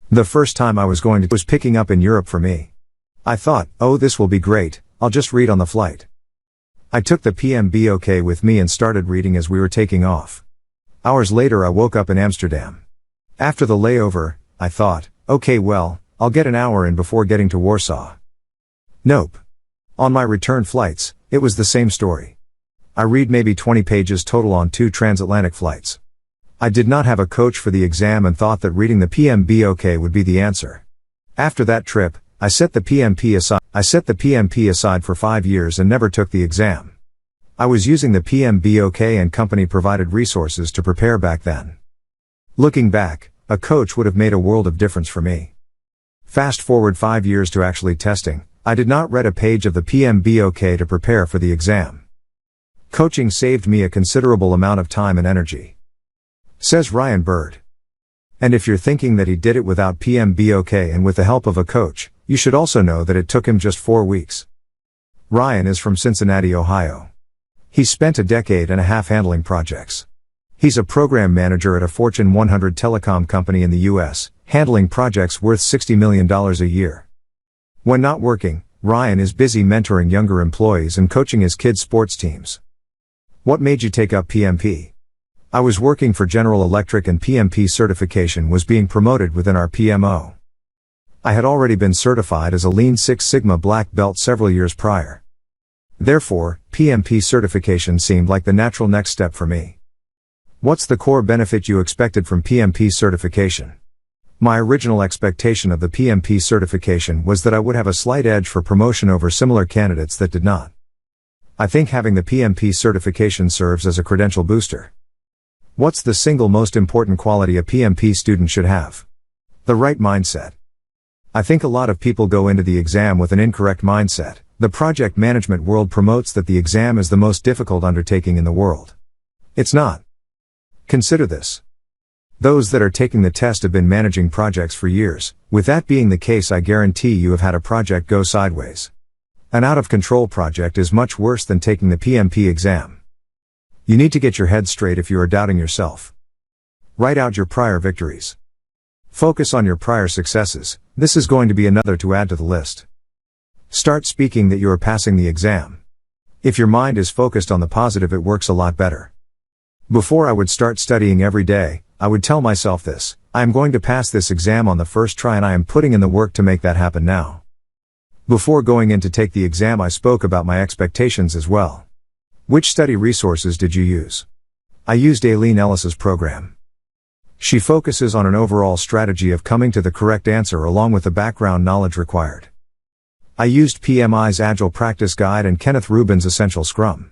The first time I was picking up in Europe for me. I thought, oh, this will be great, I'll just read on the flight. I took the PMBOK with me and started reading as we were taking off. Hours later I woke up in Amsterdam. After the layover, I thought, okay, well, I'll get an hour in before getting to Warsaw. Nope. On my return flights, it was the same story. I read maybe 20 pages total on 2 transatlantic flights. I did not have a coach for the exam and thought that reading the PMBOK would be the answer. After that trip, I set the PMP aside for 5 years and never took the exam. I was using the PMBOK and company provided resources to prepare back then. Looking back, a coach would have made a world of difference for me. Fast forward 5 years to actually testing, I did not read a page of the PMBOK to prepare for the exam. Coaching saved me a considerable amount of time and energy. Says Ryan Bird. And if you're thinking that he did it without PMBOK and with the help of a coach, you should also know that it took him just 4 weeks. Ryan is from Cincinnati, Ohio. He spent a decade and a half handling projects. He's a program manager at a Fortune 100 telecom company in the US, handling projects worth $60 million a year. When not working, Ryan is busy mentoring younger employees and coaching his kids' sports teams. What made you take up PMP? I was working for General Electric and PMP certification was being promoted within our PMO. I had already been certified as a Lean Six Sigma black belt several years prior. Therefore, PMP certification seemed like the natural next step for me. What's the core benefit you expected from PMP certification? My original expectation of the PMP certification was that I would have a slight edge for promotion over similar candidates that did not. I think having the PMP certification serves as a credential booster. What's the single most important quality a PMP student should have? The right mindset. I think a lot of people go into the exam with an incorrect mindset. The project management world promotes that the exam is the most difficult undertaking in the world. It's not. Consider this. Those that are taking the test have been managing projects for years. With that being the case, I guarantee you have had a project go sideways. An out-of-control project is much worse than taking the PMP exam. You need to get your head straight if you are doubting yourself. Write out your prior victories. Focus on your prior successes. This is going to be another to add to the list. Start speaking that you are passing the exam. If your mind is focused on the positive, it works a lot better. Before I would start studying every day, I would tell myself this: I am going to pass this exam on the first try and I am putting in the work to make that happen now. Before going in to take the exam, I spoke about my expectations as well. Which study resources did you use? I used Aileen Ellis's program. She focuses on an overall strategy of coming to the correct answer along with the background knowledge required. I used PMI's Agile Practice Guide and Kenneth Rubin's Essential Scrum.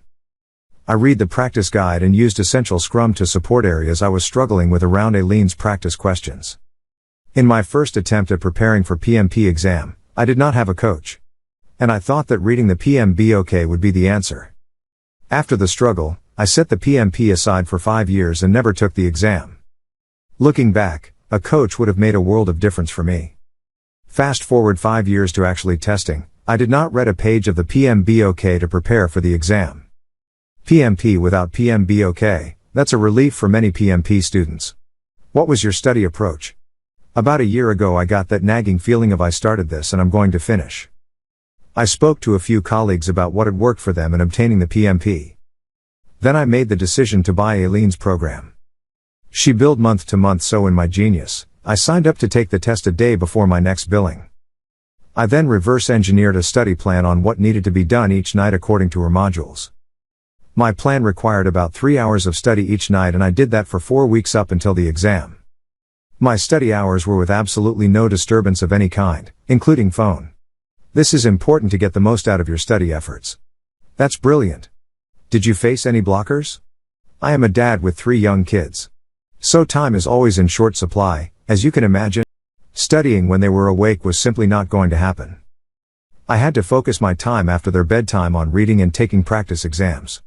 I read the practice guide and used Essential Scrum to support areas I was struggling with around Aileen's practice questions. In my first attempt at preparing for PMP exam, I did not have a coach. And I thought that reading the PMBOK would be the answer. After the struggle, I set the PMP aside for 5 years and never took the exam. Looking back, a coach would have made a world of difference for me. Fast forward 5 years to actually testing, I did not read a page of the PMBOK to prepare for the exam. PMP without PMBOK, that's a relief for many PMP students. What was your study approach? About a year ago I got that nagging feeling of I started this and I'm going to finish. I spoke to a few colleagues about what had worked for them in obtaining the PMP. Then I made the decision to buy Aileen's program. She billed month to month, so in my genius, I signed up to take the test a day before my next billing. I then reverse engineered a study plan on what needed to be done each night according to her modules. My plan required about 3 hours of study each night and I did that for 4 weeks up until the exam. My study hours were with absolutely no disturbance of any kind, including phone. This is important to get the most out of your study efforts. That's brilliant. Did you face any blockers? I am a dad with 3 young kids. So time is always in short supply, as you can imagine. Studying when they were awake was simply not going to happen. I had to focus my time after their bedtime on reading and taking practice exams.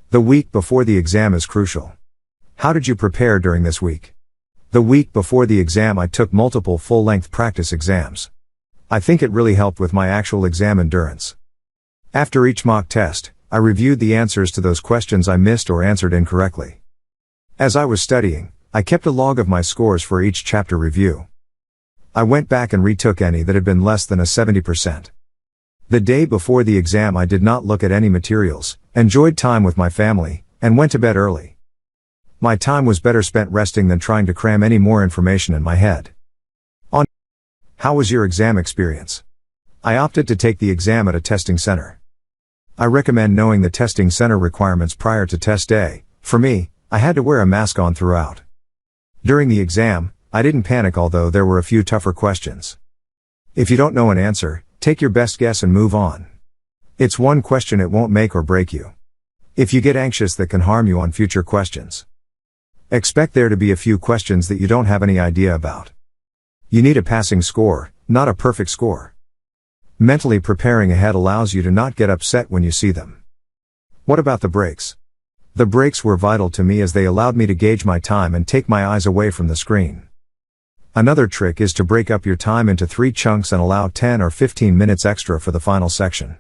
The week before the exam is crucial. How did you prepare during this week? The week before the exam I took multiple full-length practice exams. I think it really helped with my actual exam endurance. After each mock test, I reviewed the answers to those questions I missed or answered incorrectly. As I was studying, I kept a log of my scores for each chapter review. I went back and retook any that had been less than a 70%. The day before the exam I did not look at any materials, enjoyed time with my family, and went to bed early. My time was better spent resting than trying to cram any more information in my head. How was your exam experience? I opted to take the exam at a testing center. I recommend knowing the testing center requirements prior to test day. For me, I had to wear a mask on throughout. During the exam, I didn't panic, although there were a few tougher questions. If you don't know an answer, take your best guess and move on. It's one question, it won't make or break you. If you get anxious, that can harm you on future questions. Expect there to be a few questions that you don't have any idea about. You need a passing score, not a perfect score. Mentally preparing ahead allows you to not get upset when you see them. What about the breaks? The breaks were vital to me as they allowed me to gauge my time and take my eyes away from the screen. Another trick is to break up your time into 3 chunks and allow 10 or 15 minutes extra for the final section.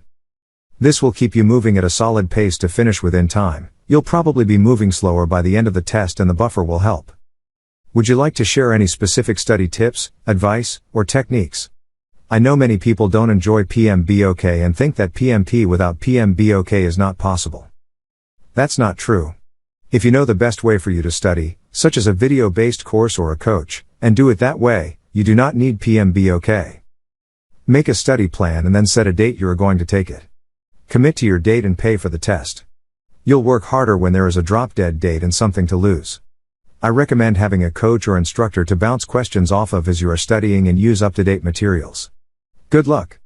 This will keep you moving at a solid pace to finish within time. You'll probably be moving slower by the end of the test, and the buffer will help. Would you like to share any specific study tips, advice, or techniques? I know many people don't enjoy PMBOK and think that PMP without PMBOK is not possible. That's not true. If you know the best way for you to study, such as a video-based course or a coach, and do it that way, you do not need PMBOK. Make a study plan and then set a date you are going to take it. Commit to your date and pay for the test. You'll work harder when there is a drop-dead date and something to lose. I recommend having a coach or instructor to bounce questions off of as you are studying and use up-to-date materials. Good luck!